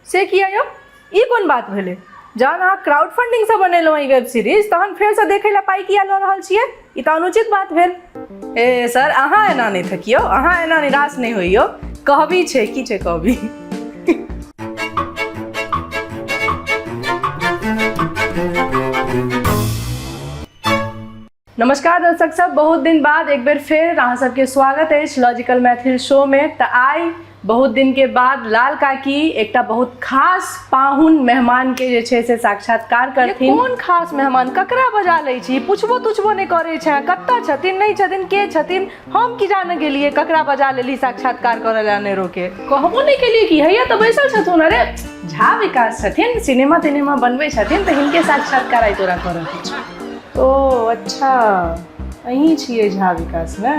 से किया यो ई कोन बात भेले? जहन अहाँ क्राउड फंडिंग से बनेलहुँ ई वेब सीरीज तहन फेर से देखे ला पाई किया लऽ रहल छियै? ई तऽ अनुचित बात भेल। ए सर अहाँ एना नहीं थकियो, अहाँ एना निराश नहीं होइयो। कहबी छै की छै कहबी। नमस्कार दर्शक सब, बहुत दिन बाद एक बेर फेर अहाँ सबके स्वागत है लॉजिकल मैथिल शो में। तो आई बहुत दिन के बाद लाल काकी एकटा बहुत खास पाहुन मेहमान के जे छै से साक्षात्कार करथिन। कोन खास मेहमान? ककरा बजा लै छी? पुछबो तुछबो नहीं करे छै, कत्ता छथिन नहीं छथिन, के छथिन, हम की जाने गेलिए ककरा बजा लेली साक्षात्कार करे ला ने रोके। कहबो नहीं केलिए कि हैया तो बैसल छथुन। अरे झा विकास छथिन, सिनेमा तिनेमा बनबै छथिन तो हिनके साक्षात्कार आई तोरा करऽ के छै। ओ अच्छा, अहीं छियै झा विकास ने?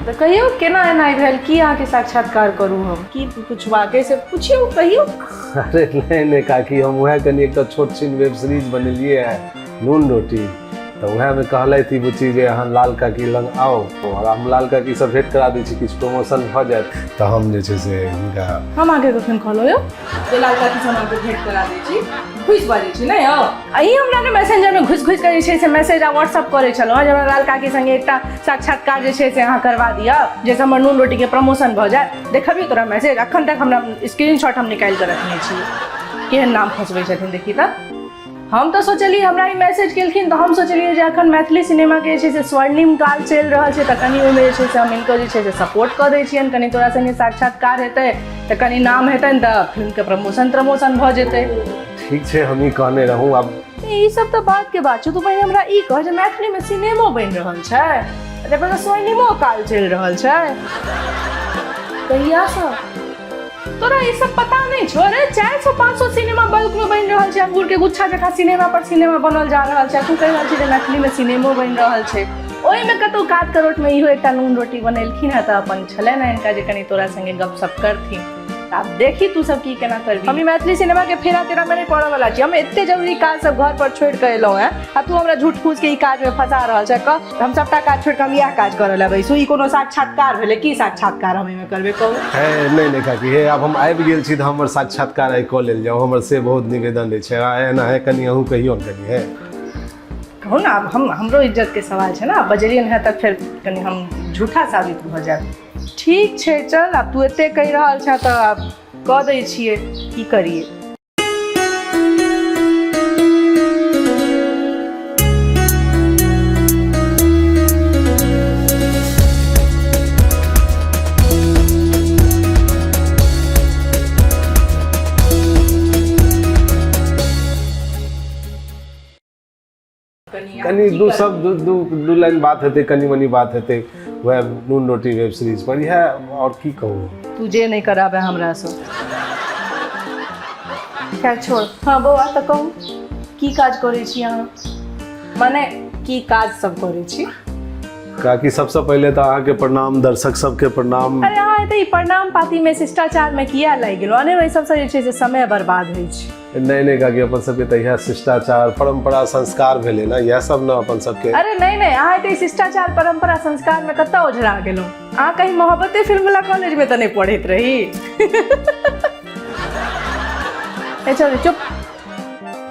तो कहियो केना एना भेल कि अहाँ के साक्षात्कार करू? हम की पूछबा कैसे पूछियो कहियो? अरे नहीं काकी, हम वह कनी एक छोट छीन वेब सीरीज बनेलिए है नून रोटी, तो वह में कहले थी बुची जे अहाँ लाल काकी लंग आओ और हम लाल काकी से भेंट करा दै छी, किछ प्रमोशन भ जाए तो हम जे छै से हिनका हम आगे कखन कहलो यो जे लाल काकी से हम आगे भेंट करा दै छी। घुस बाजै छी नै यौ? अहीं हमरा ने मैसेंजर में घुस घुस के जे छै से मैसेज आ व्हाट्सएप करे छलो जे हमरा लाल काकी संगे एकटा साक्षात्कार जे छै से अहाँ करवा दिया जैसे हमर नून रोटी के प्रमोशन भ जाए। देखबी तोरा मैसेज अखन तक हमरा स्क्रीनशॉट हम निकाल के रखने छी। केहन नाम फसबै छथिन देखी त। हम तो सोचलिए हमरा ई मैसेज केलखिन तो हम सोचलिए जे अखन मैथिली सिनेमा के जे छै से स्वर्णिम काल चल रहल छै त कनी ओइमे जे छै से हम इनको जे छै से सपोर्ट कर दै छियन। कनी तोरा संगे साक्षात्कार हेतै त कनी नाम हेतैन त फिल्म के प्रमोशन भ जेतै। ठीक छै, हम ही कहने रहूं। अब ई सब तो बात के बात छै। तू पहले हमरा ई कह जे मैथिली में सिनेमो बन रहल छै, एते पर स्वर्णिमो काल चल रहल छै कहिया से? तोरा ये सब पता नहीं छो? अरे 400-500 सिनेमा बल्क में बन रहल छै, अंगूर के गुच्छा जका सिनेमा पर सिनेमा बनल जा रहल छै। तू कह रहल छी जे मैथिली में सिनेमो बन रहल छै। ओहि में कतौ काट करोट में इहो एकटा नून रोटी बनेलखिन है त अपन छले ना इनका जे कनी तोरा संगे गपशप करथिन। आप देखी तू सब की केना करबी। हम मैथिली सिनेमा के फेरा तेरा में नहीं पड़े वाला छी। हम एते जरूरी काज सब घर पर छोड़ के एलो है आ तू हमरा झूठ फूस के ई काज में फंसा रहल छै। कह हम सबटा काज छोड़ के हम इएह काज करे ला बैसू? ई कोनो साक्षात्कार भेले? की साक्षात्कार हम एमे करबे कहू? है नहीं काकी, हे अब हम आबि गेल छी त हमर साक्षात्कार आई क लेल जाओ। हमर से बहुत निवेदन छै। एना है कनी अहू कहियो कनी है कहू ना। अब हमरो इज्जत के सवाल छै ना, बजरियन है तक फिर कनी हम झूठा साबित भ जाए। ठीक छै चल, अब तू एते कहि रहल छ त अब कह दै छियै की करिए। कनी दू लाइन बात हेतै, कनी मनी बात हेतै वह नून रोटी वेब सीरीज पर। यह और की कहूँ, तू जे नहीं कराबे हमरा से। खैर छोड़। हाँ बौआ तो कहू की काज करे छी अहाँ? माने की काज सब करे छी? काकी सबसे पहले तो अहाँ के प्रणाम, दर्शक सबके प्रणाम। अरे हाँ एते ई प्रणाम पाती में शिष्टाचार में किया लागि गेलो? अने वही सब जे छै से समय बर्बाद होइ छै। नहीं काकी, अपन सबके तो यह शिष्टाचार परंपरा संस्कार भेले ना, यह सब ना अपन सबके। अरे नहीं अहाँ एते शिष्टाचार परंपरा संस्कार में कत्ता ओझरा गेलो? अहाँ कहीं मोहब्बते फिल्म वाला कॉलेज में तो नहीं पढ़ैत रही? ए चल चुप,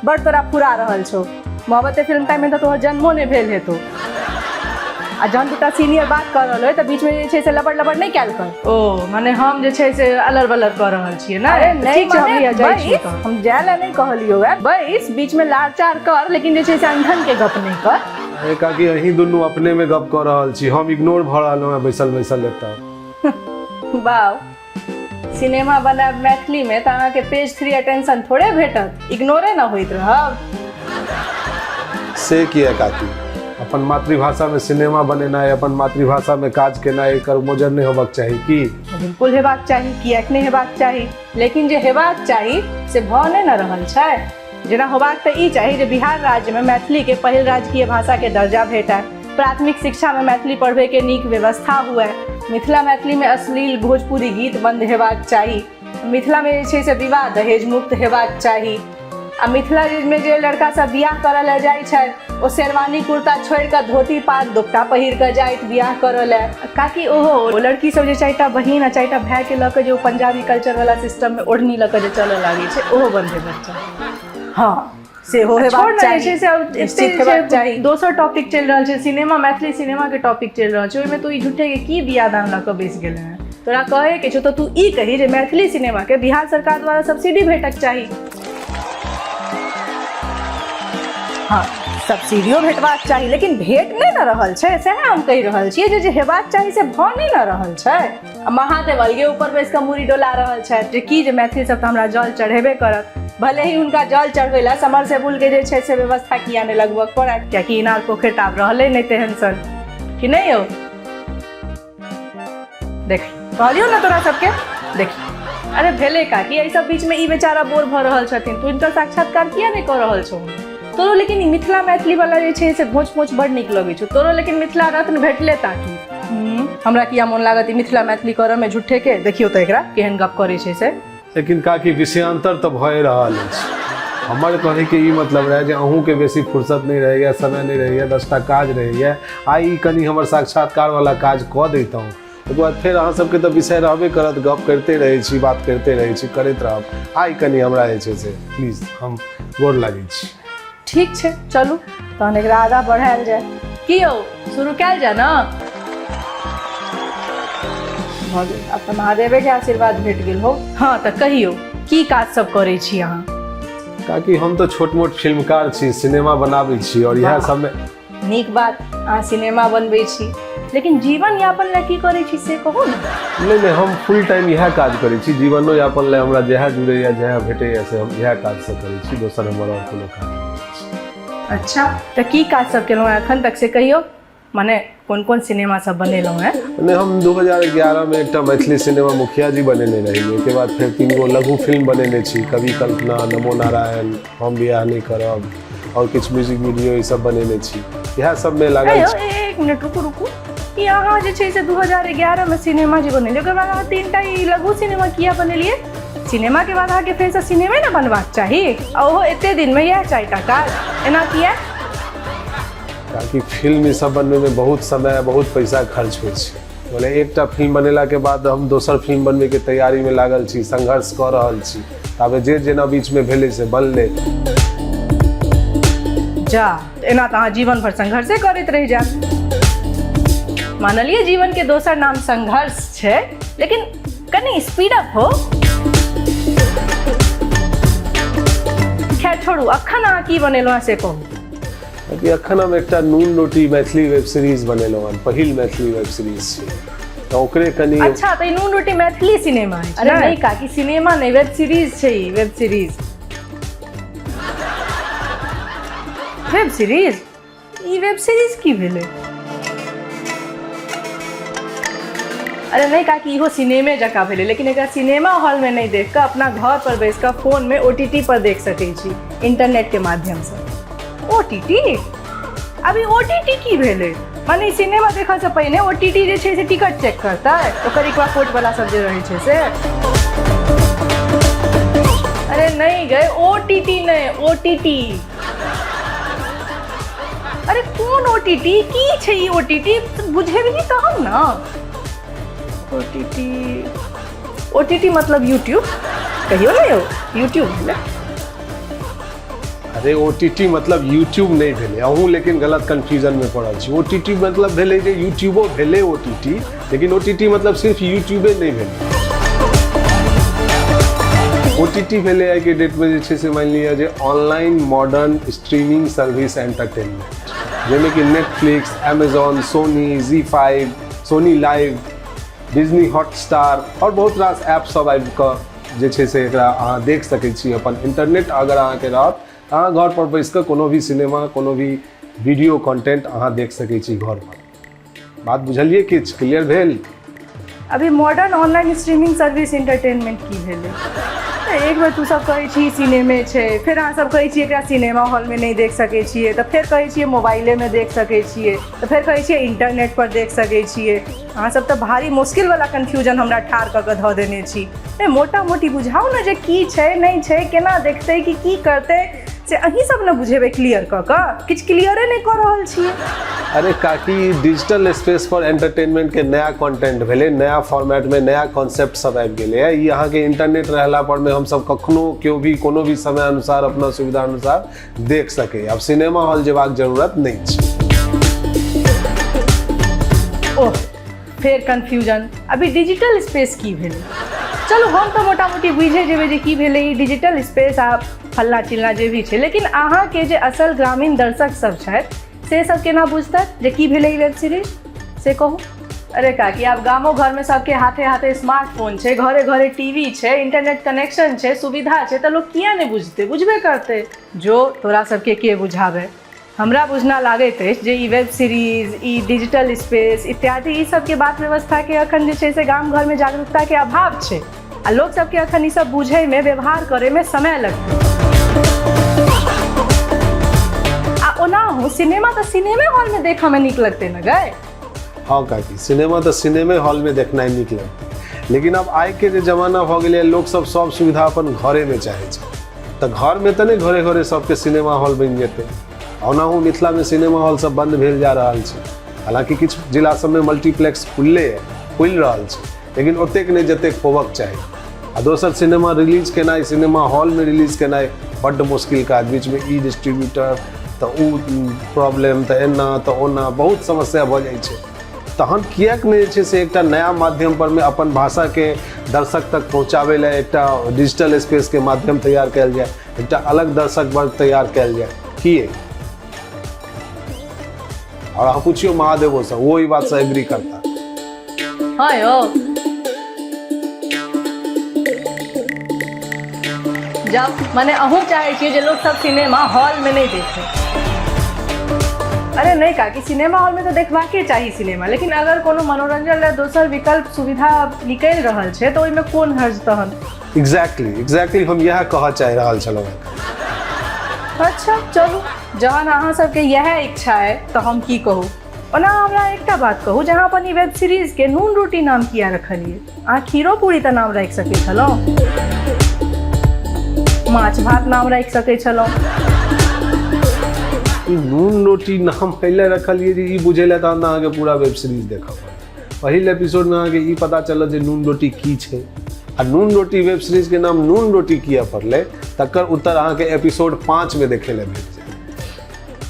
बड़ तोरा फुरा रहल छौ। मोहब्बते फिल्म टाइम में तो तोहर जन्मो नहीं भेल हेतौ। आ जहन दूटा सीनियर बात कर रहल है तो बीच में जे छै से लबड़ लबड़ नहीं कैल कर। ओ माने हम जे छै से अलर बलर कर रहल छियै ना? अरे नहीं हम जाय ला नहीं कहलियो है, बस बीच में लाचार कर, लेकिन जे छै से अंधन के गप नहीं कर। अरे काकी अही दुनू अपने में गप कर रहल छी, हम इग्नोर भ रहल हूं बैसल एता। वाह, सिनेमा बना मैथिली में त अहाँ के पेज 3 अटेंशन थोड़े भेटत, इग्नोरे ना होइत रहब। से किया काकी? अपन मातृभाषा में सिनेमा बनेनाइ, अपन मातृभाषा में काज केनाइ एकर मोजर नहीं होबाक चाही की? बिल्कुल हेबाक चाही, किएक नहीं हेबाक चाही, लेकिन जे हेबाक चाही से भ नहीं न रहल छै। जेना होबाक त ई चाही जे बिहार राज्य में मैथिली के पहिल राजकीय भाषा के दर्जा भेटै, प्राथमिक शिक्षा में मैथिली पढ़बे के नीक व्यवस्था हुए, मिथिला मैथिली में अश्लील भोजपुरी गीत बंद हेबाक चाही, मिथिला में जे छै से विवाह दहेज मुक्त हेबाक चाही, आ मिथिला में जे लड़का सब बियाह करल जाइ छै ओ शेरवानी कुर्ता छोड़ के धोती पात दोपटा पहिर के जाइत बियाह करल है काकि ओहो लड़की सब जे चारिटा बहिन आ चारिटा भाई के लऽ के जो पंजाबी कल्चर वाला सिस्टम में ओढ़नी लऽ के जे चलऽ लागे छै ओहो बनबे बच्चा। हाँ से हो हेबाक चाही। दोसर टॉपिक चल रहा है सिनेमा, मैथिली सिनेमा के टॉपिक चल रहा है ओहिमे तू ई झूठे के की बियाह दान लऽ के बैस गेले हैं। तोरा कहे के छौ तो तू ई कही जे मैथिली सिनेमा के बिहार सरकार द्वारा सब्सिडी भेटक चाही। हाँ सब्सिडियो भेटबाक चाही लेकिन भेट नहीं न रहल छै, सएह हम कहि रहल छियै जे हेबाक चाही से भऽ नहीं न रहल छै। महादेव अलगे ऊपर बैस के मूड़ी डोला रहल छथि जे की जे मैथिली सब तऽ हमरा जल चढ़ेबे करत, भले ही उनका जल चढ़बै ला समरसेबुल के जे छै से व्यवस्था किया नहि लगबऽ पड़त, कियाकि इनार पोखरि तऽ आब रहलै नहि तेहन सन कि नहीं यौ। देख कहलियो ना तोरा सबके देखी अरे भेले का कि एहि सब बीच में ई बेचारा बोर भऽ रहल छथिन, तू इनका साक्षात्कार किया नहीं कऽ रहल छौ। तोरो लेकिन ई मिथिला मैथिली वाला जे छै से घोच पोच बड़ नीक लगै छौ, तोरो लेकिन मिथिला रत्न भेटले ताकि हमरा किया मोन लागत ई मिथिला मैथिली करऽ में झूठे के। देखियो तो एकरा केहन गप करे छै से। लेकिन काकी विषयांतर तो भए रहल अछि। हमर कहे के ई मतलब रहे जे अहूँ के बेसी फुर्सत नहीं रहैया, समय नहीं रहैया, 10टा काज रहैया, आई कनी हमर साक्षात्कार वाला काज कऽ दैतहुँ, ओकर बाद फेर अहाँ सबके तऽ विषय रहबे करत, गप करते रहै छी, बात करते रहै छी, करैत रहब। आई कनी हमरा जे छै से प्लीज हम गोर लागै छी। ठीक छै चलू तहन एकरा आगाँ बढ़ायल जाए। की यौ शुरू कयल जाए ना। भऽ गेल अब तऽ महादेवे के आशीर्वाद भेट गेल हो। हाँ तऽ कहियौ की काज सब करै छी अहाँ। काकी हम तो छोट मोट फिल्मकार छी, सिनेमा बनाबै छी और इएह सबमे। नीक बात अहाँ सिनेमा बनबै छी लेकिन जीवन यापन ला की करै छी से कहू ने। नहीं हम फुल टाइम इएह काज करै छी, जीवनो यापन ला हमरा जएह जुड़ैया जएह भेटैया से हम इएह काज से करै छी, दोसर हमर और कोनो काज नहीं। अच्छा तऽ की काज सब केलहुँ एखन तक से कहियौ, माने कोन कोन सिनेमा सब बनेलहुँ हैं। नहीं हम 2011 में एक मैथिली सिनेमा मुखिया जी बनेने रही, ओके बाद फिर 3 गो लघु फिल्म बनेने छी, कवि कल्पना, नमो नारायण, हम बियाह नहीं करब और कुछ म्यूजिक वीडियो ई सब बनेने छी। इएह सब में लागल छी। एक मिनट रुकू कि अहाँ जे छै से 2011 में सिनेमा जे बनेलियै ओकर बाद अहाँ 3टा ई लघु सिनेमा किया बनेलियै। सिनेमा के बाद अहाँके फेर से सिनेमे ने बनबाक चाही आ ओहो एते दिन में इएह 4टा काज, एना किया। ताकि फिल्म ई सब बनने में बहुत समय बहुत पैसा खर्च होइ छै, बोले एकटा फिल्म बनेला के बाद हम दोसर फिल्म बनबे के तैयारी में लागल छी, संघर्ष कऽ रहल छी, ताबे जे जेना बीच में भेलै से बनले। जा एना तऽ अहाँ जीवन भर संघर्षे करैत रहि जायब। मानलिए जीवन के दोसर नाम संघर्ष छै लेकिन कनी स्पीड अप हो। खैर छोड़ू अखन अहाँ की बनेलहुँ से कहू। अभी अखन हम एकटा नून रोटी मैथिली वेब सीरीज बनेलहुँ हन, पहिल मैथिली वेब सीरीज छै तऽ ओकरे कनी। अच्छा तऽ नून रोटी मैथिली सिनेमा है। अरे नहीं काकी सिनेमा नहीं वेब सीरीज छै, वेब सीरीज। वेब सीरीज ई वेब सीरीज की भेलै। अरे नहीं काकी इहो सिनेमे जकाँ भेलै लेकिन एकरा सिनेमा हॉल में नहीं देख कर अपना घर पर बैस कर फोन में OTT पर देख सकै छी, इंटरनेट के माध्यम से। OTT अभी OTT की भेलै, माने सिनेमा देखऽ से पहिने OTT जे छै से टिकट चेक करतै, ओकर इक्वा कोड वाला सब जे रहै छै से। अरे नहीं गए OTT नहीं OTT। अरे कौन OTT की छै ई OTT बुझेबही तहन ना। OTT मतलब यूट्यूब कहियो ना यौ, यूट्यूब भेलै। अरे OTT मतलब यूट्यूब नहीं भेलै, अहूँ लेकिन गलत कन्फ्यूजन में पड़ल छी। OTT मतलब भेलै जे यूट्यूबो भेलै OTT, लेकिन OTT मतलब सिर्फ यूट्यूबे नहीं भेलै। OTT भेलै आइ के डेट में जे छै से मानि लिअ जे online modern streaming service entertainment, जाहिमे कि Netflix, Amazon, Sony, Z5, Sony Live, Disney Hotstar और बहुत रास ऐप सब आबि कऽ जे छै से एकरा अहाँ देख सकै छी। अपन इंटरनेट अगर अहाँके रहत अहाँ घर पर बैस कऽ कोनो भी सिनेमा कोनो भी वीडियो कंटेंट अहाँ देख सकै छी घर पर। बात बुझलिए किछु क्लियर भेल। अभी modern online streaming service entertainment की भेलै। एक बेर तू सब कहै छी सिनेमे छै, फिर अहाँ सब कहै छियै एकरा सिनेमा हॉल में नहीं देख सकै छियै, तऽ फेर कहै छियै मोबाइले में देख सकै छियै, तऽ फेर कहै छियै इंटरनेट पर देख सकै छियै। अहाँ सब तऽ भारी मुश्किल वाला कन्फ्यूजन हमरा ठाढ़ कऽ के धऽ देने छी। मोटा मोटी बुझाउ ने जे की छै नहीं छै, केना देखतै कि की करतै। से अहीं सब ने बुझेबै क्लियर कऽ कऽ, किछु क्लियरे नहि कऽ रहल छियै। अरे काकी डिजिटल स्पेस फॉर एंटरटेनमेंट के नया कंटेंट भेले, नया फॉर्मेट में नया कॉन्सेप्ट सब आबि गेले है। ई अहाँ के इंटरनेट रहला पर में हम सब कखनो क्यों भी कोनो भी समय अनुसार अपना सुविधा अनुसार देख सके। अब सिनेमा हॉल जेबाक जरूरत नहीं छै। ओह फेर कन्फ्यूजन, अभी डिजिटल स्पेस की भेलै? चलू हम तो मोटा मोटी बुझे जेबै जे की भेलै ई डिजिटल स्पेस आ फल्ला चिल्ला जे भी छै, लेकिन अहाँके जे असल ग्रामीण दर्शक सब छथि से सब केना बुझतथि जे की भेलै ई वेब सीरीज, से कहू। अरे काकी आब गामो घरमे सबके हाथे हाथे स्मार्टफोन छै, घरे घरे टीवी छै, इंटरनेट कनेक्शन छै, सुविधा छै, तऽ लोग किया नहि बुझतै, बुझबे करतै। जो तोरा सबके के बुझाबै, हमरा बुझना लागैत अछि जे ई वेब सीरीज, ई डिजिटल स्पेस इत्यादि ई सबके बात व्यवस्थाके अखन जे छै से गाम घरमे जागरूकताके अभाव छै आ लोक सबके अखन ई सब बुझैमे, व्यवहार करैमे समय लगतै। आ ओनाहु सिनेमा तऽ सिनेमे हॉलमे देखऽमे नीक लगतै ने गै। हाँ काकी, सिनेमा तो सिनेमे हॉल में देखना ही नीक लगतै, लेकिन अब आइ के जे जमाना भऽ गेलै, लोग सब सुविधा अपन घरे में चाहे छै, तऽ घर में तऽ नहि घरे घरे सबके सिनेमा हॉल बनि जेतै। ओनाहु मिथिला में सिनेमा हॉल सब बंद भेल जा रहल छै। हालांकि किछु जिला सब में मल्टीप्लेक्स खुलि रहल छै, लेकिन ओतेक नहि जतेक होबक चाही। आ दोसर सिनेमा रिलीज केनाइ, सिनेमा हॉल में रिलीज केनाइ बड्ड मुश्किल काज। बीच में ई डिस्ट्रीब्यूटर तऽ उ प्रॉब्लम, तऽ एना तऽ ओना बहुत समस्या भऽ जाइ छै। तहन किएक नहि छै से एकटा नया माध्यम पर में अपन भाषा के दर्शक तक पहुँचाबै लए एकटा डिजिटल स्पेस के माध्यम तैयार कयल जाय, एकटा अलग दर्शक वर्ग तैयार कयल जाय। किए? और अहाँ पूछियो महादेवो से, वो ई बात से एग्री करता। हाँ यो जब माने अहूँ चाहे छियै जे लोग सब सिनेमा हॉल में नहीं देखे। अरे नहीं काकी, सिनेमा हॉल में तो देखबाके चाही सिनेमा, लेकिन अगर कोनो मनोरंजन ले दोसर विकल्प सुविधा निकलि रहल छै तऽ ओहिमे कोन हर्ज तहन। एग्जैक्टली हम यह कहऽ चाहि रहल छलहुँ। अच्छा चलू, जहन अहाँ सबके यह इच्छा है तो हम की कहू। ओना हमरा एकटा बात कहू, जहाँ अपन ई वेब सीरीज के नून रोटी नाम किया रखलिए? अहाँ खीरो पूरी तऽ नाम राखि सकै छलहुँ, माछ भात नाम राखि सकै छलहुँ। नून रोटी नाम पहले रखलिए जे ई बुझेला तऽ अहाँके पूरा वेब सीरीज देखऽ पड़त। पहिल एपिसोड में अहाँके ई पता चलत जे नून रोटी की छै, आ नून रोटी वेब सीरीज के नाम नून रोटी किया पड़लै तकर उत्तर अहाँके एपिसोड 5 में देखे ले भेट जायत।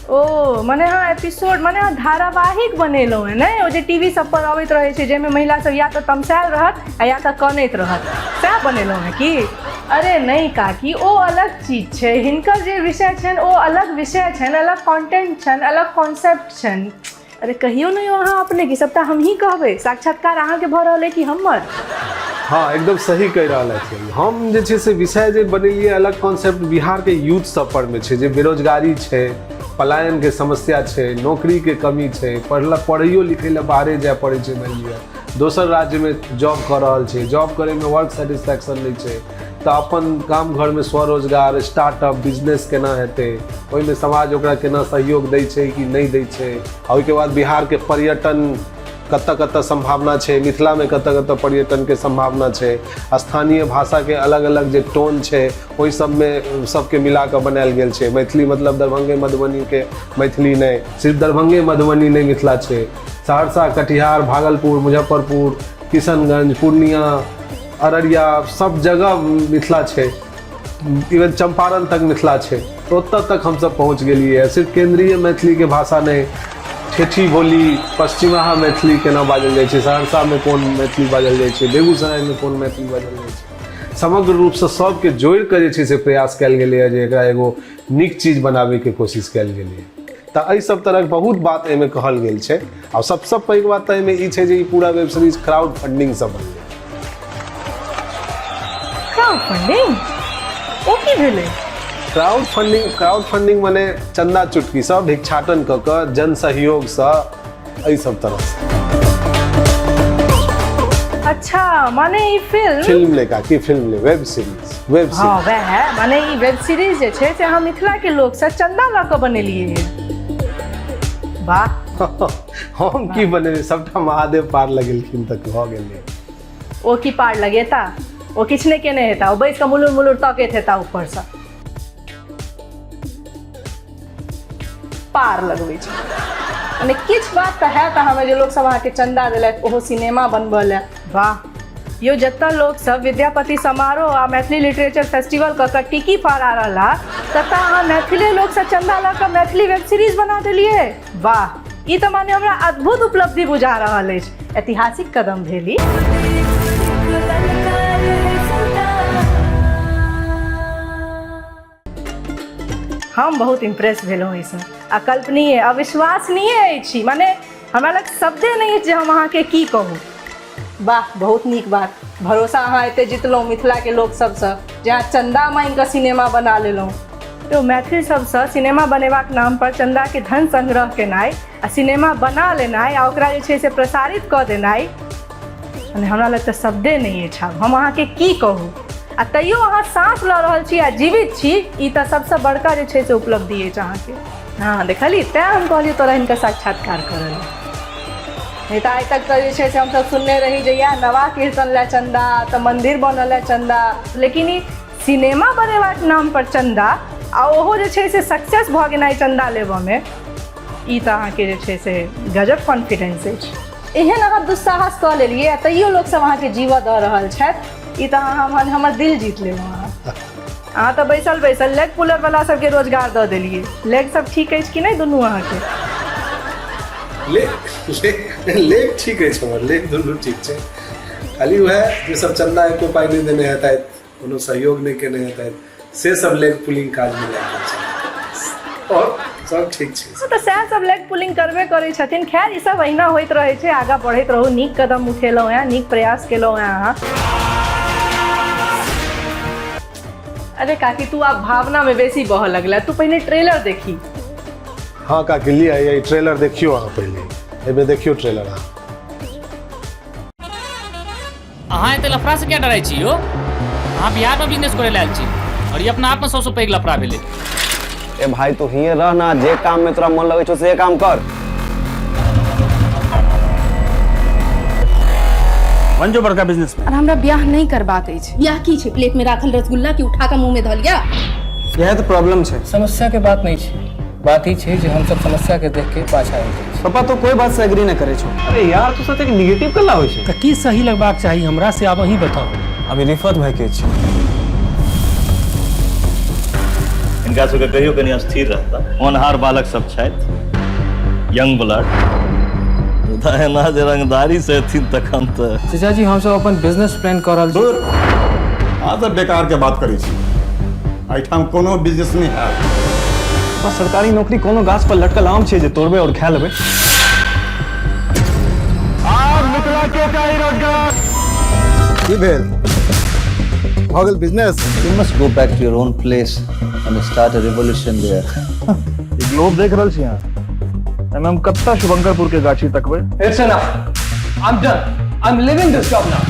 ओ मने हाँ एपिसोड मने हाँ धारावाहिक बनेलहुँ है ने, ओ जे टीवी सब पर अबैत रहै छै जाहिमे महिला सब या तऽ तमसायल रहत आ या तऽ कनैत रहत, सएह बनेलहुँ है की? अरे नहीं काकी, ओ अलग चीज छै, हिनकर जे विषय छनि ओ अलग विषय छनि, अलग कंटेंट छनि, अलग कॉन्सेप्ट छनि। अरे कहियो नहीं अहाँ अपने की सबटा हम ही कहबै, साक्षात्कार अहाँके भऽ रहल है कि हमर? हाँ एकदम सही कहि रहल छै। हम जे छै से विषय जे बनेलिए अलग कॉन्सेप्ट बिहार के यूथ सब पर में छै, जे बेरोजगारी छै, पलायन के समस्या छै, नौकरी के कमी छै, पढ़ैयो लिखै लए बाहरे जाय पड़ै छै, मानि लिअ दोसर राज्य में जॉब कर रहल छै, जॉब करे में वर्क सेटिस्फैक्शन नहीं छै, तऽ अपन गाम घर में स्वरोजगार स्टार्टअप बिजनेस केना हेतै, ओहिमे समाज ओकरा केना सहयोग दै छै कि नहीं दै छै। आ ओहिके बाद बिहार के पर्यटन कतऽ कतऽ संभावना छै, मिथिला में कतऽ कतऽ पर्यटन के संभावना छै, स्थानीय भाषा के अलग अलग जे टोन छै ओहि सब में सबके मिला कऽ बनायल गेल छै। मैथिली मतलब दरभंगे मधुबनी के मैथिली नहीं, सिर्फ दरभंगे मधुबनी नहीं मिथिला छै, सहरसा कटिहार भागलपुर मुजफ्फरपुर किशनगंज पूर्णिया अररिया सब जगह मिथिला छै, इवन चंपारण तक मिथिला छै। तो ओतऽ तक हम सब पहुँच गेलिए। सिर्फ केंद्रीय मैथिली के भाषा नहीं, ठेठी बोली पश्चिमा मैथिली केना बाजल जाइ छै, सहरसा में कोन मैथिली बाजल जाइ छै, बेगूसराय में कोन मैथिली बाजल जाइ छै, समग्र रूप से सबके जोड़ि कऽ जे छै से प्रयास कयल गेलै है जे एकरा एगो नीक चीज बनाबे के कोशिश कयल गेलै है। तऽ एहि सब तरह बहुत बात एहिमे कहल गेल छै। और सबसँ पैघ बात तऽ एहिमे ई छै जे ई पूरा वेब सीरीज क्राउड फंडिंग से बनलै। क्राउड फंडिंग ओ की भेलै? क्राउड फंडिंग माने चंदा चुटकी सब भिक्षाटन कऽ कऽ जन सहयोग से एहि सब तरह से। अच्छा माने ई फिल्म लेका की फिल्म ले वेब सीरीज हाँ वह है, माने ई वेब सीरीज जे छै से हम मिथिला के लोग से चंदा लऽ कऽ बनेलिए। वाह हम की बनेबै, सबटा महादेव पार लगेलखिन तक भऽ गेलै। ओ की पार लगेता, ओ किछु नहि केने हेता, ओ बैस कऽ मुलुर मुलुर तकैत हेता ऊपर से। पार लगबै छै। मने किछु बात तऽ है हमें जे लोग सब अहाँके चंदा दिलथि ओहो सिनेमा बनबऽ लए। वाह यो जतऽ लोग सब विद्यापति समारोह आ मैथिली लिटरेचर फेस्टिवल कऽ टिकी फहरा रहा ततऽ अहाँ मैथिली लोग से चंदा लऽ कऽ मैथिली वेब सीरीज बना देलिए। वाह ई तऽ माने हमरा अद्भुत उपलब्धि बुझा रहल अछि, ऐतिहासिक कदम भेली। हम बहुत इम्प्रेस भेलहुँ एहिसँ, अकल्पनीय अविश्वसनीय अछि, माने हमरा लग शब्दे नहि अछि जे हम अहाँके की कहू। वाह बहुत नीक बात, भरोसा अहाँ एते जितलहुँ मिथिलाके लोक सबसँ जे अहाँ चंदा मांगि कऽ सिनेमा बना लेलहुँ। तो मैथिल सबसँ सिनेमा बनेबाक नाम पर चंदाके धन संग्रह केनाइ आ सिनेमा बना लेनाइ आ ओकरा जे छै से प्रसारित कऽ देनाइ, मने हमरा लग तऽ शब्दे नहि अछि, हम अहाँके की कहू। आ तैयो अहाँ साँस लऽ रहल छी आ जीवित छी, ई तऽ सबसँ बड़का जे छै से उपलब्धि अछि अहाँके। हाँ देखली, तेँ हम कहलियै तोरा हिनका साक्षात्कार करल। नहीं तो आज तक तो जे छै से हम सब सुनने रही जे या नवा कीर्तन ला चंदा तो मंदिर बनल है चंदा, लेकिन ई सिनेमा बनेबाक नाम पर चंदा आ ओहो जे छै से सक्सेस भऽ गेनाइ चंदा लेबऽमे, ई तऽ अहाँके जे छै से गजब कॉन्फिडेंस अछि। एहन अहाँ दुस्साहस कऽ लेलियै आ तैयो लोक सब अहाँके जीवऽ दऽ रहल छथि, ई तऽ अहाँ हमर दिल जीत लेलहुँ। अहाँ तऽ बैसल बैसल लेग पुलर वाला सबके रोजगार दऽ देलियै। लेग सब ठीक अछि कि नहीं दुनू अहाँके? लेग ठीक है, हमर लेग दुनू ठीक छै, खाली वह जे सब चंदा एको पाई नहीं देने हेतै, कोनो सहयोग नहीं केने हेतै, से सब लेग पुलिंग काज में लागल छै और सब ठीक छै। तऽ सएह सब लेग पुलिंग करबे करै छथिन। खैर ई सब अहिना होइत रहै छै, आगाँ बढ़ैत रहू। नीक कदम उठेलहुँ हैं, नीक प्रयास केलहुँ हैं अहाँ। अरे काकी तू आब भावना में बेसी बहऽ लगला, तू पहिने ट्रेलर देखी। हाँ काकी लिया ये ट्रेलर देखियो अहाँ पहले, एबे देखियो ट्रेलर अहाँ एते लफड़ा से क्या डराई छी यो? अहाँ बिहार में बिजनेस करे लायल छी और ये अपना आप में सबसे पैघ लफड़ा भेलै। ए भाई तू हिये रह ना, जे काम में तोरा मन लगे छौ से काम कर। मंजो बड़का बिजनेसमैन। और हमरा ब्याह नहीं करबाक अछि। ब्याह की छै? प्लेट में राखल रसगुल्ला की उठा के मुंह में धऽ लिया? यह तो प्रॉब्लम छै। समस्या के बात नहीं छै, बात ही छै जे हम सब समस्या के देख के पाछा हटै छी। पापा तो कोई बात से एग्री न करे छो। अरे यार तू साथ एक नेगेटिव कला होय छै। तऽ की सही लगबाक चाही हमरा से आब अहीं बताउ। अभी रिफत भाई के छै, इनका सबके कहियो कनी अस्थिर रहता, होनहार बालक सब छथि, यंग ब्लड, एना जे रंगदारी से एथिन तखन तऽ। चाचा जी हम सब अपन बिजनेस प्लान कर रहल छी। दूर आ तऽ बेकार के बात करै छी, एहिठाम कोनो बिजनेस नहीं है। बस सरकारी नौकरी कोनो गाछ पर लटकल आम छै जे तोड़बे और खा लेबै। आब मिथिला के चाही रोजगार। की भेल? भऽ गेल business? You must go back to your own place and start a revolution there. E globe देख रहल छी अहाँ? एमे हम कत्ता शुभंकरपुर के गाछी तकबै? It's enough. I'm done. I'm leaving this job now.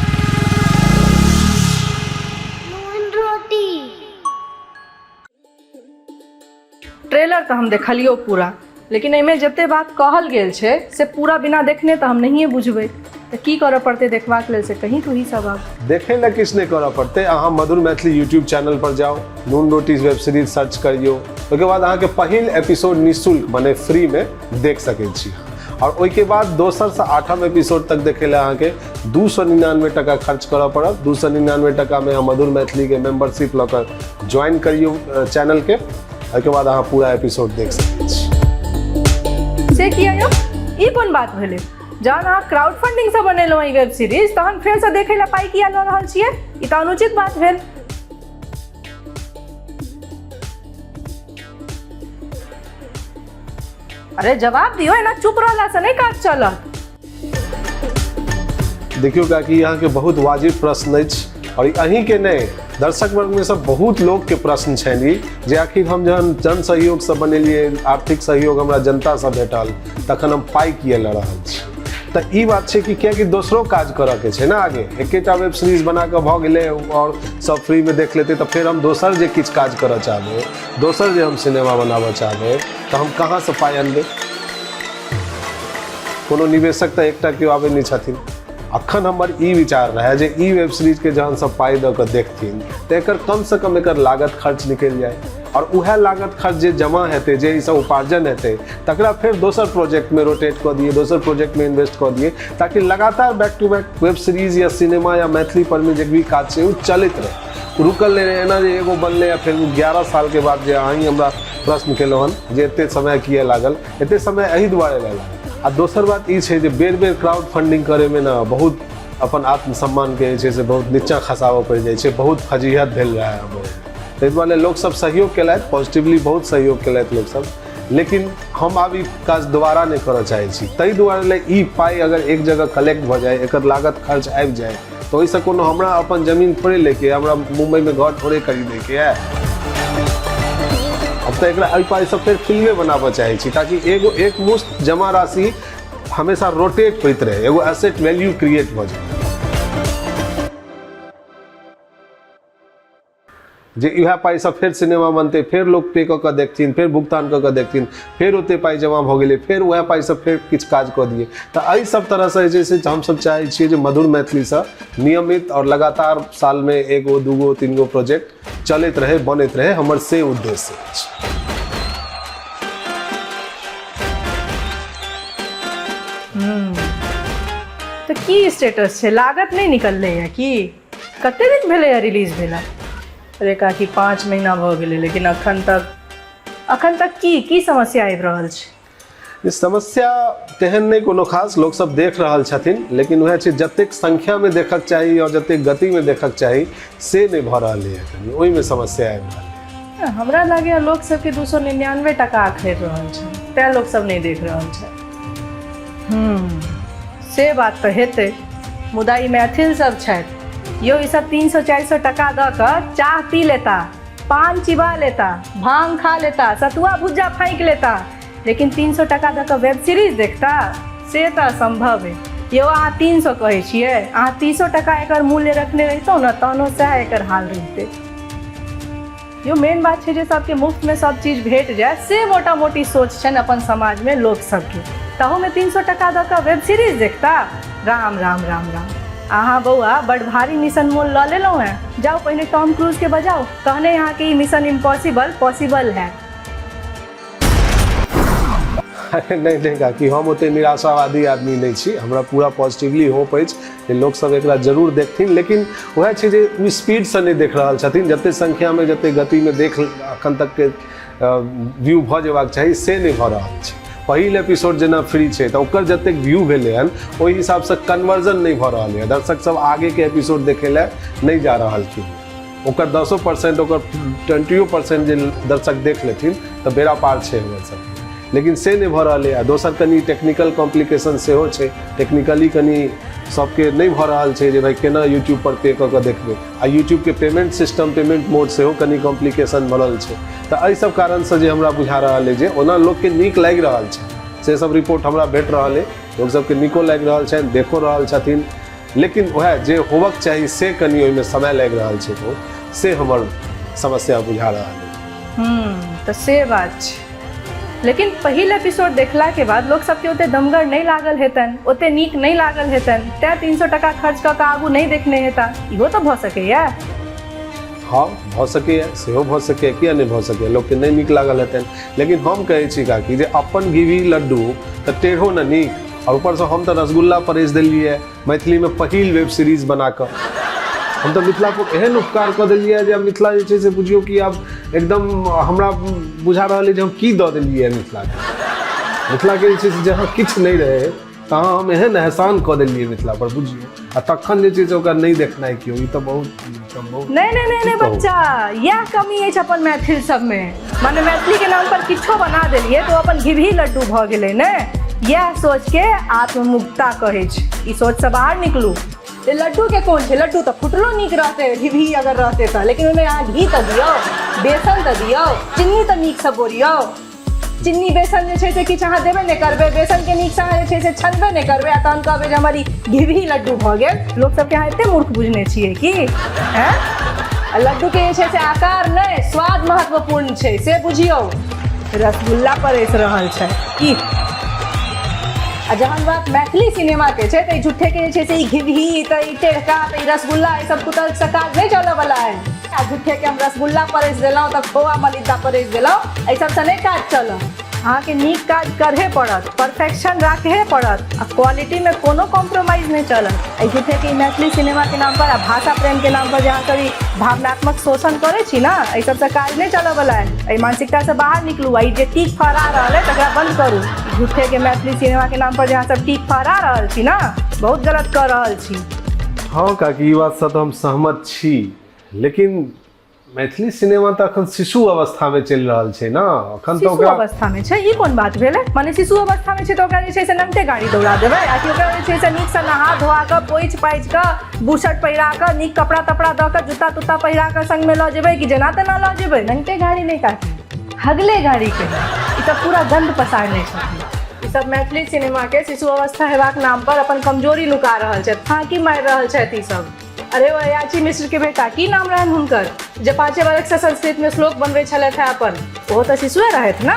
Trailer तो हम देखलियो पूरा, लेकिन एहिमे जते बात कहल गेल छै से पूरा बिना देखने तो हम नहिए बुझबै। तऽ की करऽ पड़तै देखबाक लेल से कहीं तो ही सब आब देखे ला किछु नहीं करऽ पड़ते, अहाँ मधुर मैथिली यूट्यूब चैनल पर जाओ, नून रोटीज वेब सीरीज सर्च करियो, ओके बाद अहाँके पहिल एपिसोड निःशुल्क मने फ्री में देख सकै छी। और ओइके बाद दोसर से 8म एपिसोड तक देखे ला अहाँके 299 टका खर्च करऽ पड़त। 299 टका में अहाँ मधुर मैथिली के मेंबरशिप लऽ कऽ ज्वाइन करियो चैनल के, ओइके बाद अहाँ पूरा एपिसोड देख सकै छी। से किया यौ? ई कोन बात भेलै? जहन अहाँ क्राउड फंडिंग से बनेलहुँ ई वेब सीरीज, तहन फेर से देखै ला पाई किया लऽ रहल छियै? ई तऽ अनुचित बात भेल। अरे जवाब दियो, एना चुप रहला से नहीं काज चलत। देखियो काकी यहाँ के बहुत वाजिब प्रश्न अछि, और अहीं के नहीं दर्शक वर्ग में सब बहुत लोग के प्रश्न छनि जे आखिर हम जहन जन सहयोग से बनेलिए, आर्थिक सहयोग हमरा जनता से भेटल, तखन हम पाई किया लऽ रहल छी। तऽ ई बात छै कि कियाकि दोसरो काज करऽ के छै ना, आगे एकेटा वेब सीरीज बना के भऽ गेलै और सब फ्री में देख लेते, तऽ फेर हम दोसर जे किछु काज करऽ चाहबै, दोसर जे हम सिनेमा बनाबऽ चाहबै, तऽ हम कहाँ से पाई अनबै? कोनो निवेशक तऽ एकटा केओ आबै नहि छथिन। अखन हमर ई विचार रहे जे ई वेब सीरीज के जहन सब पाई दऽ कऽ देखथिन तऽ एकर कम से कम एकर लागत खर्च निकलि जाए, और वह लागत खर्च जे जमा हेतै जे ई सब उपार्जन हेतै तकरा फेर दोसर प्रोजेक्ट में रोटेट कऽ दिए, दोसर प्रोजेक्ट में इन्वेस्ट कऽ दिए, ताकि लगातार back to back web series या सिनेमा या मैथिली पर में जे भी काज छै ओ चलैत रहे, रुकल नहीं रहे। एना जे एगो बनलै आ फेर 11 साल के बाद जे अहीं हमरा प्रश्न केलहुँ हन जे एते समय किए लागल, एते समय एहि दुआरे लागल। आ दोसर बात ई छै जे बेर बेर क्राउड फंडिंग करे में ना बहुत अपन आत्मसम्मान के जे छै से बहुत नीचा खसाबऽ पड़ि जाइ छै, बहुत फजीहत भेल रहा है। ताहि दुआरे लोग सब सहयोग केलथि, पॉजिटिवली बहुत सहयोग केलथि लोग सब, लेकिन हम आब ई काज दोबारा नहीं करऽ चाहै छी। ताहि दुआरे ई पाई अगर एक जगह कलेक्ट भऽ जाए, एकर लागत खर्च आबि जाए, तो ओहिसँ कोनो हमरा अपन जमीन थोड़े लेके, हमरा मुंबई में घर थोड़े खरीदे के है। अब तो एकरा एहि पाई सब फेर फिल्मे बनाबऽ चाहै छी, ताकि एगो एक मुश्त जमा राशि हमेशा रोटेट होइत रहे, एगो एसेट वैल्यू क्रिएट भऽ जाए। जे इएह पाई सब फेर सिनेमा बनते, फेर लोग पे कऽ देखथिन, फेर भुगतान कऽ देखथिन, फेर ओते पाई जमा भऽ गेलै, फेर वएह पाई सब फेर किछु काज कऽ दिए। तऽ एहि सब तरह से जे छै हमसब चाहै छियै जे मधुर मैथिली से नियमित और लगातार साल में एगो दूगो तीन गो प्रोजेक्ट चलैत रहे, बनैत रहे, हमर से उद्देश्य अछि। तो की स्टेटस छै, लागत नहीं निकललै है कि कते दिन भेलै रिलीज भेला? अरे काकी 5 महीना भऽ गेलै, लेकिन अखन तक की समस्या आबि रहल छै? समस्या तेहन नहीं कोनो खास, लोग सब देख रहल छथिन, लेकिन वह छै जतेक संख्या में देखक चाही और जतेक गति में देखक चाही से नहीं भऽ रहल है, कनी ओहि में समस्या आबि रहल है। हमरा लागैए लोक सबके 299 टका खरीद रहल छै, तैं लोक सब नहीं देख रहल छै। से बात तो हेतै, मुदा ई मैथिल सब छथि यो, ई सब 300-400 टका दऽ कऽ चाह पी लेता, पान चिबा लेता, भांग खा लेता, सतुआ भुज्जा फाँक लेता, लेकिन 300 टका दऽ कऽ वेब सीरीज देखता से तऽ असंभव है। यो अहाँ 300 कहै छियै, अहाँ 300 टका एकर मूल्य रखने रहितौ ने तहनो सएह एकर हाल रहितै। यो मेन बात छै जे सबके मुफ्त में सब चीज भेट जाए, से मोटा मोटी सोच छनि अपन समाज में लोक सबके। तहू में 300 टका दऽ कऽ वेब सीरीज देखता, राम राम राम राम। अहाँ बउआ बड़ भारी मिशन मोल लऽ लेलहुँ हैं, जाओ पहले टॉम क्रूज के बजाओ, कहने यहाँ के मिशन इम्पॉसिबल पॉसिबल है। अरे नहीं काकी, हम ओते निराशावादी आदमी नहीं छी, हमरा पूरा पॉजिटिवली होप अछि जे लोग सब एकरा जरूर देखथिन, लेकिन वह छै जे स्पीड से नहीं देख रहल छथिन, जते संख्या में जते गति में देख अखन तक के व्यू भऽ जेबाक चाही से नहीं भऽ रहल छै। पहिल एपिसोड जेना फ्री छै तऽ ओकर जतेक व्यू भेलै हन ओहि हिसाब से कन्वर्जन नहीं भऽ रहल है, दर्शक सब आगे के एपिसोड देखे ला नहीं जा रहलखिन। ओकर 10% ओकर 20% जे दर्शक देख लेथिन तऽ बेड़ा पार छै हमर सब, लेकिन से नहीं भऽ रहल है। दोसर कनी टेक्निकल कॉम्प्लिकेशन सेहो छै, टेक्निकली कनी सबके नहीं भऽ रहल छै जे भाई केना यूट्यूब पर पे कऽ देखबै, आ यूट्यूब के पेमेंट सिस्टम, पेमेंट मोड सेहो कनी कॉम्प्लिकेशन बनल छै। तऽ एहि सब कारण से जे हमरा बुझा रहल है जे ओना लोग के नीक लागि रहल छै, से सब रिपोर्ट हमरा भेट रहल है, लोग सबके नीको लागि रहल छनि, देखो रहल छथिन, लेकिन वह जे होबक चाही से कनी ओहिमे समय लागि रहल छै, तो से हमर समस्या बुझा रहल है। तो से बात छै, लेकिन पहिल एपिसोड देखला के बाद लोग सबके ओते दमगर नहीं लागल हेतन, ओते नीक नहीं लागल हेतन, तैं 300 टका खर्च कऽ के आगू नहीं देखने हेता। इहो तो भऽ सकैया। हाँ भऽ सकैए, सेहो भऽ सकैए, किया नहीं भऽ सकैए, लोग के नहीं नीक लागल हेतन, लेकिन हम कहै छी काकी जे अपन घीवी लड्डू तऽ टेढ़ो न नीक, और ऊपर से हम तो रसगुल्ला परेस देलिए मैथिली में पहिल वेब सीरीज बना कऽ। हम तो मिथिला को एहन उपकार कऽ देलिए जे मिथिला जे छै से बुझियौ कि आब एकदम हमरा बुझा रहल है जे हम की दऽ देलिए मिथिला के जे छै से जहाँ किछु नहीं रहे तहाँ हम एहन एहसान कऽ देलिए मिथिला पर, बुझियौ। आ तखन जे छै से ओकरा नहीं देखनाइ कियो, ई तो बहुत नहीं बच्चा, यह कमी है अपन मैथिल सब में, माने मैथिली के नाम पर किछो बना देलिए तो अपन घिभी लड्डू भऽ गेलै ने। यह सोच के आत्ममुक्ता कहै छै, ई सोच से बाहर निकलू। लड्डू के कोन छै, लड्डू तो फुटलो नीक रहते घिभी अगर रहते तो, लेकिन ओहिमे अहाँ घी तो दियौ, बेसन तो दियौ, चीनी तो नीक से बोरियौ। चीनी बेसन जे छै से किछु अहाँ देबे नहीं करबै, बेसन के नीक से अहाँ जे छै से छनबे नहीं करबै, आ तहन कहबै जे हमर घिभी लड्डू भऽ गेल। लोग सबके अहाँ एते मूर्ख बुझने छियै कि हैं? लड्डू के जे छै से आकार नहीं स्वाद महत्वपूर्ण छै, से बुझियौ। रसगुल्ला परेस रहल छै की? आ जहन बात मैथिली सिनेमा के छै तऽ झूठे के जे छै से घिभी, तऽ टेढ़का, तऽ रसगुल्ला, ई सब कुतल से काज नहीं चलऽ वाला है। आ झूठे के हम रसगुल्ला परस देलहुँ तऽ खोआ मलिदा परस देलहुँ एहि सबसँ नहि काज चलत अहाँके नीक काज करहे पड़त परफेक्शन राखे पड़त आ क्वालिटी में कोनो कॉम्प्रोमाइज नहीं चलत एहि झूठे के मैथिली सिनेमा के नाम पर आ भाषा प्रेम के नाम पर जहाँ कभी भावनात्मक शोषण करे छी ना एहि सबसँ काज नहीं चलऽ वाला है एहि मानसिकता से बाहर निकलू आ जे टीक फहरा रहा है तकरा बंद करू झूठे के मैथिली सिनेमा के नाम पर जहाँ सब टीक फहरा रहल छी ना बहुत गलत कर रहल छी हाँ काकी ई बात से तो हम सहमत छी लेकिन मैथिली सिनेमा तो अखन शिशु अवस्था में चल रहा है ना अखन तो शिशु अवस्था में छै ई कोन बात भेलै माने शिशु अवस्था में छै तऽ ओकरा जे छै से नमते गाड़ी दौड़ा देबै आ कि ओकरा जे छै से नीक से नहा धोआ कऽ पोछि पाछि कऽ बुशर्ट पहिरा कऽ नीक कपड़ा तपड़ा दऽ कऽ जूता तुत्ता पहिरा कऽ संग में लऽ जेबै कि जेना तेना लऽ जेबै नमते गाड़ी नहीं काटी हगले गाड़ी के ई सब पूरा गंद पसारने छथिन ई सब मैथिली सिनेमा के शिशु अवस्था हेबाक नाम पर अपन कमजोरी नुका रहल छथि फाँकी मारि रहल छथि ई सब अरे वो अयाची मिश्र के बेटा की नाम रहन हुनकर जे 5 वर्ष से संस्कृत में श्लोक बनबै छलथि है अपन वो तो शिशुए रहथि ना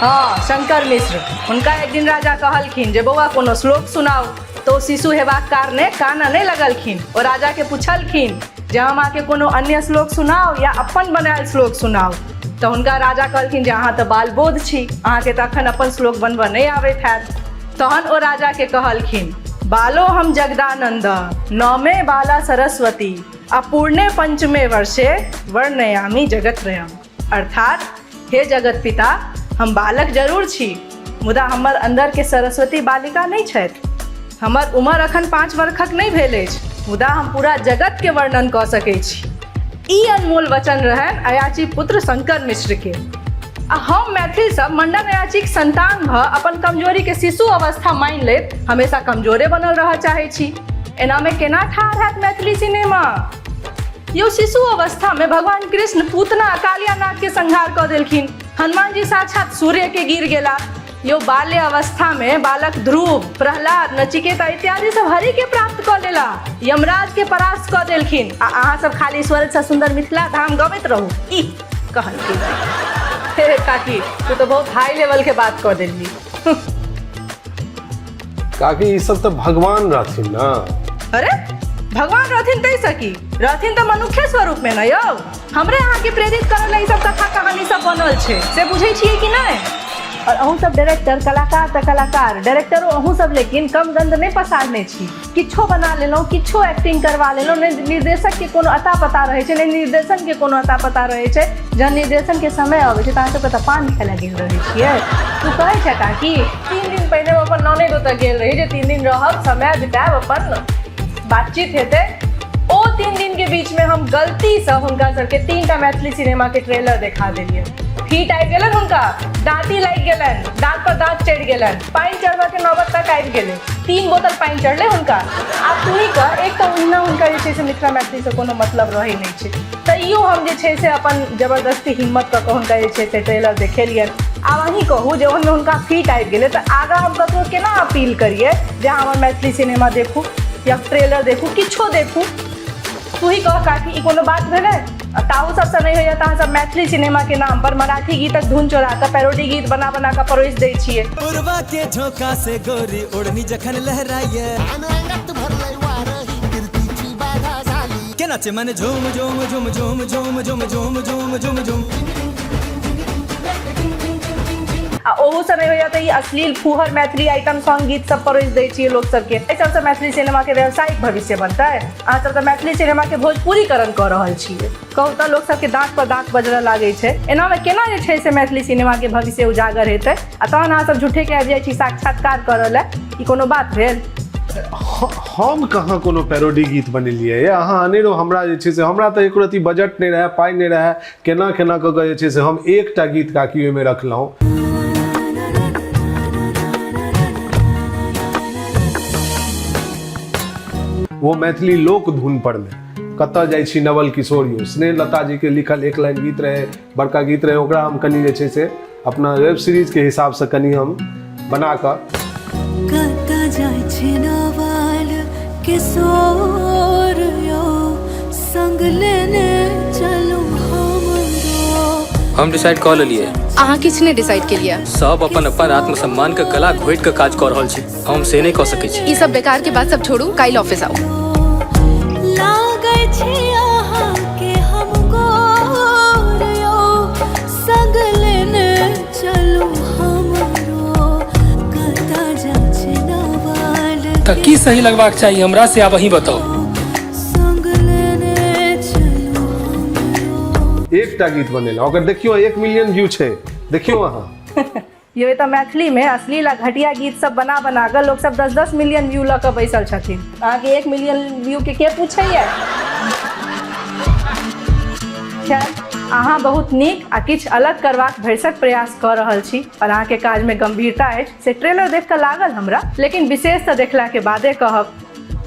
हाँ शंकर मिश्र हुनका एक दिन राजा कहलखिन जे बौआ कोनो श्लोक सुनाओ तो शिशु हेबाक कारणे कान नहीं लगलखिन और राजा के पूछलखिन जे हम अहाँके कोनो अन्य श्लोक सुनाओ या अपन बनायल श्लोक सुनाओ तो हुनका राजा कहलखिन जे अहाँ तो बाल बोध छी अहाँके तो अखन अपन श्लोक बनबऽ नहीं आबैत हैत तहन ओ राजा के कहलखिन बालो हम जगदानंद नौमे बाला सरस्वती अपूर्णे पंचमे वर्षे वर्णयामी जगत्रयम अर्थात हे जगत पिता हम बालक जरूर छी मुदा हमर अंदर के सरस्वती बालिका नहीं छथि हमर उम्र अखन 5 वर्षक नहीं भेल अछि मुदा हम पूरा जगत के वर्णन कऽ सकैत छी ई अनमोल वचन रहनि अयाची पुत्र शंकर मिश्र के आ हम मैथिल सब मंडन अयाचीक संतान भ अपन कमजोरी के शिशु अवस्था मान लेत हमेशा कमजोरे बनल रह चाहे छी एना में केना ठाढ़ हैत मैथिली सिनेमा यो शिशु अवस्था में भगवान कृष्ण पूतना कालिया नाग के संहार कऽ देलखिन हनुमान जी साक्षात सूर्य के गिर गेला यो बाल्य अवस्था में बालक ध्रुव प्रहलाद नचिकेता इत्यादि सब हरि के प्राप्त कऽ लेला यमराज के परास्त कऽ देलखिन आ अहाँ सब खाली स्वर्ग से सुंदर मिथिला धाम गबैत रहू ई कहलखिन हे काकी तू तो बहुत हाई लेवल के बात कर देली काकी ये सब तो भगवान रहथिन ना अरे भगवान रहथिन तै सकी रहथिन तो मनुष्य स्वरूप में न यौ हमरे अहाँ के प्रेरित करल ई सब कथा कहानी सब बनल छै से बुझै छियै कि नहीं और अहूँ सब डायरेक्टर कलाकार तऽ कलाकार डायरेक्टरो अहूँ सब लेकिन कम गंद नहीं पसारने छी किछो बना लेलहुँ किछो एक्टिंग करवा लेलहुँ नहीं निर्देशक के कोनो अता पता रहे छै नहीं निर्देशन के कोनो अता पता रहे छै जहन निर्देशन के समय अबै छै तऽ सबके तऽ पान खेला गेल रहे छियै तू कहै छै काकी 3 दिन पहले अपन ननैद ओतऽ गेल रही जे 3 दिन रहब समय बिताएब अपन बातचीत हेतै ओ 3 दिन के बीच में हम गलती से हुनका सबके 3टा मैथिली सिनेमा के ट्रेलर देखा देलियै फीट आबि गेलन हुनका दाँती लागि गेलन दाँत पर दाँत चढ़ि गेलन पानि चढ़बा के नौबत तक आबि गेलै 3 बोतल पानि चढ़ले हुनका आब तू ही कह एक तऽ ओहिना हुनका जे छै से मिथिला मैथिली से कोनो मतलब रहै नहि छै तैयो हम जे छै से अपन जबरदस्ती हिम्मत कऽ कऽ हुनका जे छै से ट्रेलर देखेलियनि आब अहीं कहू जे ओहिमे हुनका फीट आबि गेलै तऽ आगाँ हम ककरो केना अपील करियै जे अहाँ हमर मैथिली सिनेमा देखू या ट्रेलर देखू किछो देखू तू ही कह काकी ई कोनो बात भेलै ताहू सबसे नहीं होइए तऽ सब मैथिली सिनेमा के नाम पर मराठी गीतक धुन चोरा कऽ पैरोडी गीत बना बना कऽ परोस दै छियै उड़वा के झोंका से गोरी उड़नी जखन लहराइए के नाचे मन झूम झूम झूम झूम झूम झूम झूम झूम झूम झूम आ ओहू से नहीं होइए तऽ ई अश्लील फूहर मैथिली आइटम सॉन्ग गीत सब परोस दै छियै लोक सबके एहि सबसँ मैथिली सिनेमा के व्यावसायिक भविष्य बनतै अहाँ सब तऽ मैथिली सिनेमा के भोजपुरीकरण कऽ रहल छियै कहू तऽ लोक सबके दाँत पर दाँत बजरऽ लागै छै एनामे केना जे छै से मैथिली सिनेमा के भविष्य उजागर हेतै आ तहन अहाँ सब झूठे के आबि जाइ छी साक्षात्कार करऽ लए ई कोनो बात भेल हम कहाँ कोनो पैरोडी गीत बनेलियै अहाँ अनेरो हमरा जे छै से हमरा तऽ एको रती बजट नहीं रहे पाई नहीं रहे केना केना कऽ के जे छै से हम एकटा गीत काकी ओहिमे रखलहुँ वो मैथिली लोक धुन पर में कतऽ जाइ छी नवल किशोरियो स्नेह लता जी के लिखल एक लाइन गीत रहे बड़का गीत रहे ओकरा हम कनी जे छै से अपना वेब सीरीज के हिसाब से कनी हम बना कऽ हम डिसाइड कऽ लेलिए अहाँ किछ नहि डिसाइड केलिए सब अपन अपन आत्मसम्मान के गला घोटि के काज कऽ रहल छी हम से नहि कऽ सकै छी ई सब बेकार के बात सब छोड़ू काल्हि ऑफिस आओ तो की सही लगवाक चाहिए हमरा से आप वही बताओ। एकटा गीत बनेला ओकर देखियो 1 मिलियन व्यू छे, देखियो अहाँ। ये तो मैथिली में अश्लील आ घटिया गीत सब बना बना कर लोग सब 10-10 मिलियन व्यू लऽ कऽ बैसल छथिन। अहाँके 1 मिलियन व्यू के पूछैया। खैर अहाँ बहुत नीक आ किछु अलग करबाक भरसक प्रयास कऽ रहल छी और अहाँके काज में गंभीरता अछि से ट्रेलर देख कऽ लागल हमरा, लेकिन विशेष तऽ देखला के बादे कहब।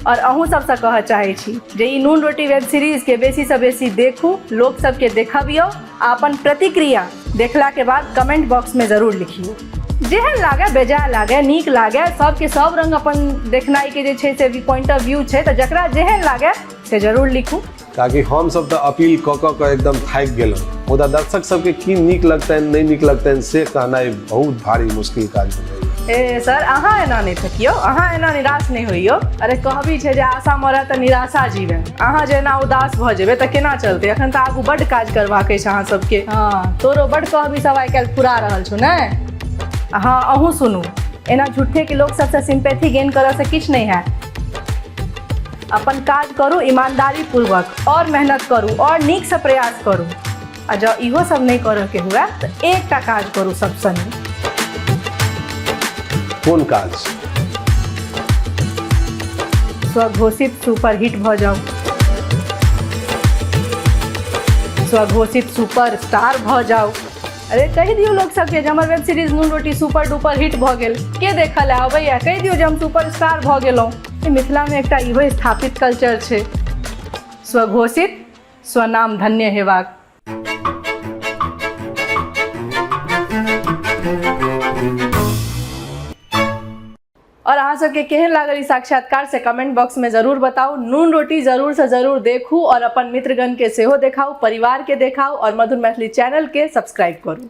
और अहूँ सबसे कह चाहे छी जे ई नून रोटी वेब सीरीज के बेसी से बेसी देखू, लोग सबके देखबियो, अपन प्रतिक्रिया देखला के बाद कमेंट बॉक्स में जरूर लिखियो। जेहन लागे बेजाय लागे नीक लागे सबके सब रंग अपन देखनाइ के जे छै से पॉइंट ऑफ व्यू छै, तऽ जकरा जेहन लागे से जरूर लिखू। ताकि हम सब तो अपील कऽ एकदम थाकि गेलहुँ, मुदा दर्शक सबके की नीक लगतनि नहीं नीक लगतनि से कहनाइ बहुत भारी मुश्किल काज भेलै। ए सर अहाँ एना नहीं थकियो, अहाँ एना निराश नहीं होइयो। अरे कहबी छै जे आशा मरय तऽ निराशा जीवे। अहाँ जेना उदास भऽ जेबै तऽ केना चलतै? अखन तऽ आगू बड्ड काज करबाक अछि अहाँ सबके। हाँ तोरो बड्ड कहबी सब आइ काल्हि फुरा रहल छौ ने। हाँ अहूँ सुनू, एना झूठे के लोग सबसे सिंपैथी गेन करऽ से किछु नहीं है। अपन काज करू ईमानदारी पूर्वक और मेहनत करू और नीक से प्रयास करू। आ जँ इहो सब नहीं करऽ के हुए तऽ एकटा काज करू सबसँ नीक। कोन काज? स्वघोषित सुपरहिट भऽ जाऊ, स्वघोषित सुपरस्टार भऽ जाऊ। अरे कहि दियौ लोग सबके जे हमर वेब सीरीज नून रोटी सुपर डुपर हिट भऽ गेल, के देखऽ लए अबैया? कहि दियौ जे हम सुपरस्टार भऽ गेलहुँ। मिथिला में एकटा इहो स्थापित कल्चर छै, स्वघोषित स्वनाम धन्य हेबाक। और अहाँ सबके केहन लागल ई साक्षात्कार से कमेंट बॉक्स में जरूर बताओ। नून रोटी जरूर से जरूर देखू और अपन मित्रगण के सेहो देखाओ, परिवार के देखाओ और मधुर मैथिली चैनल के सब्सक्राइब करू।